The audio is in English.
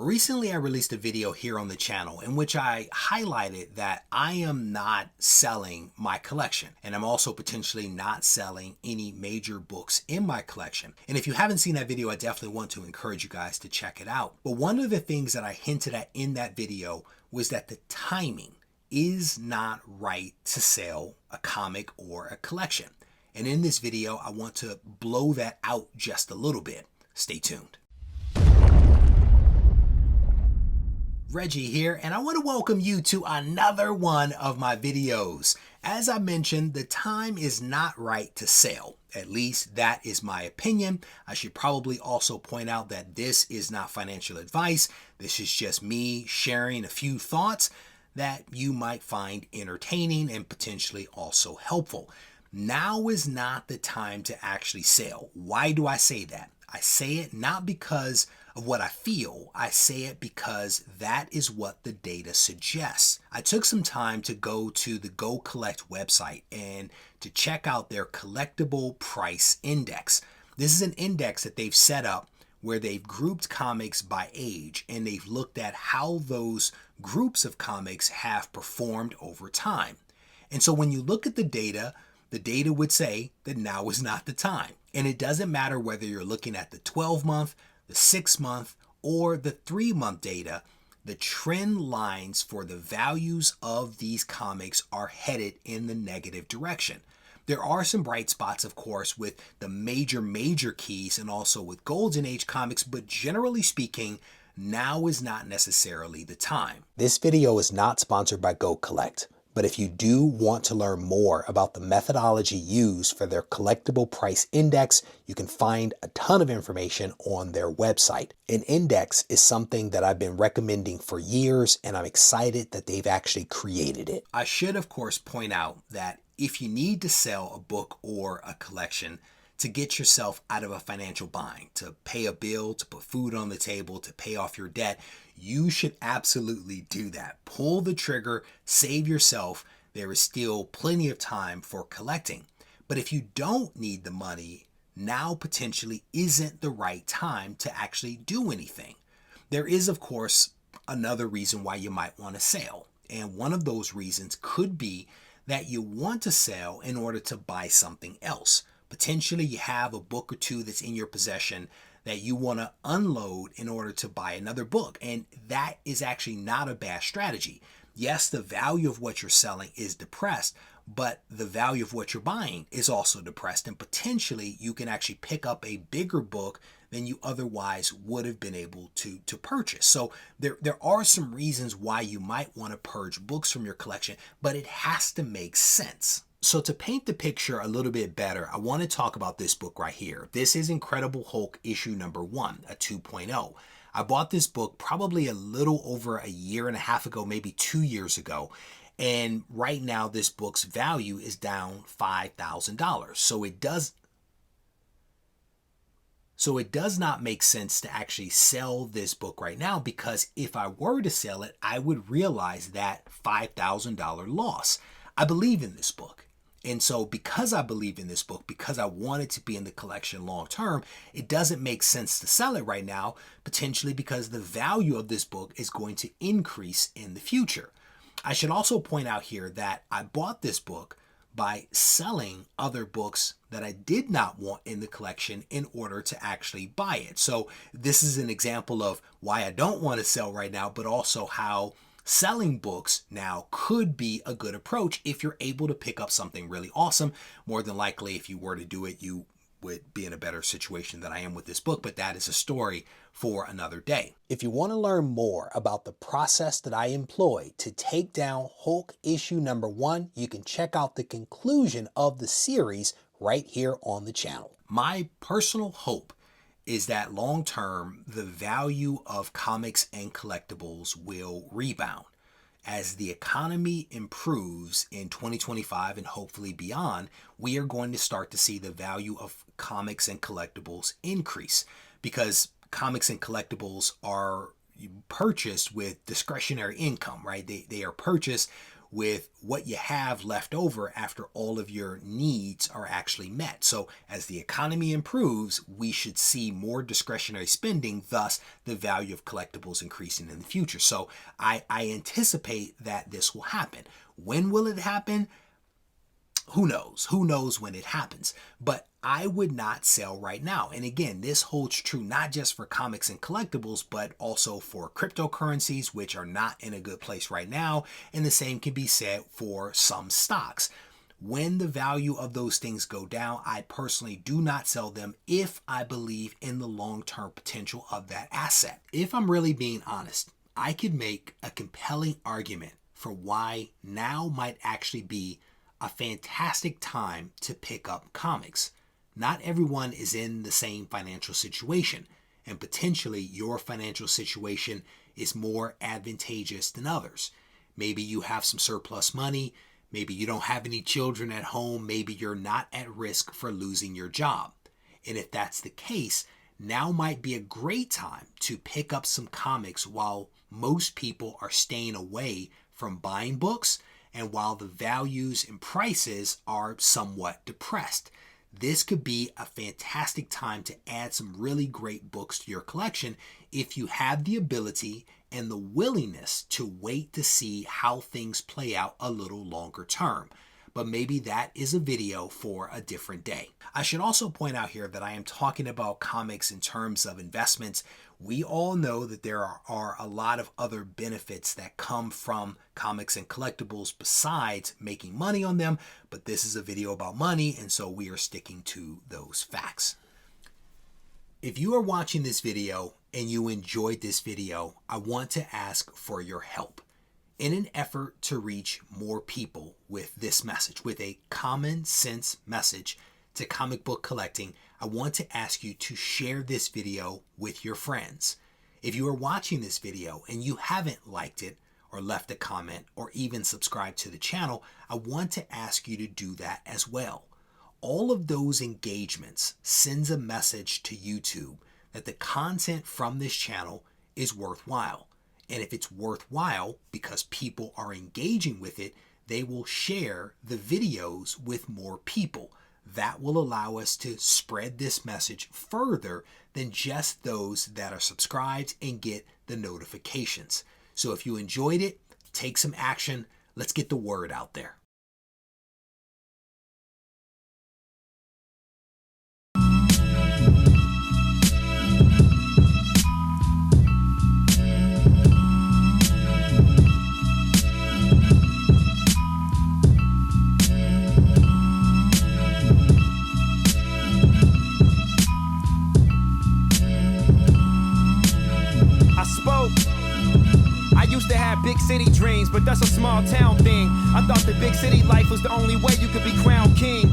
Recently, I released a video here on the channel in which I highlighted that I am not selling my collection, and I'm also potentially not selling any major books in my collection. And if you haven't seen that video, I definitely want to encourage you guys to check it out. But one of the things that I hinted at in that video was that the timing is not right to sell a comic or a collection. And in this video, I want to blow that out just a little bit. Stay tuned. Reggie here, and I want to welcome you to another one of my videos. As I mentioned, the time is not right to sell. At least that is my opinion. I should probably also point out that this is not financial advice. This is just me sharing a few thoughts that you might find entertaining and potentially also helpful. Now is not the time to actually sell. Why do I say that? I say it not because of what I feel. I say it because that is what the data suggests. I took some time to go to the Go Collect website and to check out their collectible price index. This is an index that they've set up where they've grouped comics by age, and they've looked at how those groups of comics have performed over time. And so when you look at the data would say that now is not the time. And it doesn't matter whether you're looking at the 12-month, the 6-month, or the 3-month data, the trend lines for the values of these comics are headed in the negative direction. There are some bright spots, of course, with the major keys and also with Golden Age comics, but generally speaking, now is not necessarily the time. This video is not sponsored by Go Collect. But if you do want to learn more about the methodology used for their collectible price index, you can find a ton of information on their website. An index is something that I've been recommending for years, and I'm excited that they've actually created it. I should, of course, point out that if you need to sell a book or a collection to get yourself out of a financial bind, to pay a bill, to put food on the table, to pay off your debt, you should absolutely do that. Pull the trigger, save yourself. There is still plenty of time for collecting. But if you don't need the money, now potentially isn't the right time to actually do anything. There is, of course, another reason why you might want to sell. And one of those reasons could be that you want to sell in order to buy something else. Potentially you have a book or two that's in your possession that you want to unload in order to buy another book. And that is actually not a bad strategy. Yes, the value of what you're selling is depressed, but the value of what you're buying is also depressed. And potentially you can actually pick up a bigger book than you otherwise would have been able to purchase. So there are some reasons why you might want to purge books from your collection, but it has to make sense. So to paint the picture a little bit better, I want to talk about this book right here. This is Incredible Hulk issue number 1, a 2.0. I bought this book probably a little over a year and a half ago, maybe 2 years ago. And right now this book's value is down $5,000. So it does not make sense to actually sell this book right now, because if I were to sell it, I would realize that $5,000 loss. I believe in this book. And so because I believe in this book, because I want it to be in the collection long term, it doesn't make sense to sell it right now, potentially because the value of this book is going to increase in the future. I should also point out here that I bought this book by selling other books that I did not want in the collection in order to actually buy it. So this is an example of why I don't want to sell right now, but also how selling books now could be a good approach if you're able to pick up something really awesome. More than likely, if you were to do it, you would be in a better situation than I am with this book, but that is a story for another day. If you want to learn more about the process that I employ to take down Hulk issue number 1, you can check out the conclusion of the series right here on the channel. My personal hope is that long term, the value of comics and collectibles will rebound. As the economy improves in 2025 and hopefully beyond, we are going to start to see the value of comics and collectibles increase, because comics and collectibles are purchased with discretionary income, right? They are purchased with what you have left over after all of your needs are actually met. So as the economy improves, we should see more discretionary spending, thus the value of collectibles increasing in the future. So I anticipate that this will happen. When will it happen? Who knows? Who knows when it happens? But I would not sell right now. And again, this holds true not just for comics and collectibles, but also for cryptocurrencies, which are not in a good place right now. And the same can be said for some stocks. When the value of those things go down, I personally do not sell them if I believe in the long-term potential of that asset. If I'm really being honest, I could make a compelling argument for why now might actually be a fantastic time to pick up comics. Not everyone is in the same financial situation, and potentially your financial situation is more advantageous than others. Maybe you have some surplus money, maybe you don't have any children at home, maybe you're not at risk for losing your job. And if that's the case, now might be a great time to pick up some comics while most people are staying away from buying books and while the values and prices are somewhat depressed. This could be a fantastic time to add some really great books to your collection if you have the ability and the willingness to wait to see how things play out a little longer term. But maybe that is a video for a different day. I should also point out here that I am talking about comics in terms of investments. We all know that there are a lot of other benefits that come from comics and collectibles besides making money on them, but this is a video about money, and so we are sticking to those facts. If you are watching this video and you enjoyed this video, I want to ask for your help. In an effort to reach more people with this message, with a common sense message to comic book collecting, I want to ask you to share this video with your friends. If you are watching this video and you haven't liked it or left a comment or even subscribed to the channel, I want to ask you to do that as well. All of those engagements sends a message to YouTube that the content from this channel is worthwhile. And if it's worthwhile because people are engaging with it, they will share the videos with more people. That will allow us to spread this message further than just those that are subscribed and get the notifications. So if you enjoyed it, take some action. Let's get the word out there. Big city dreams, but that's a small town thing. I thought the big city life was the only way you could be crowned king.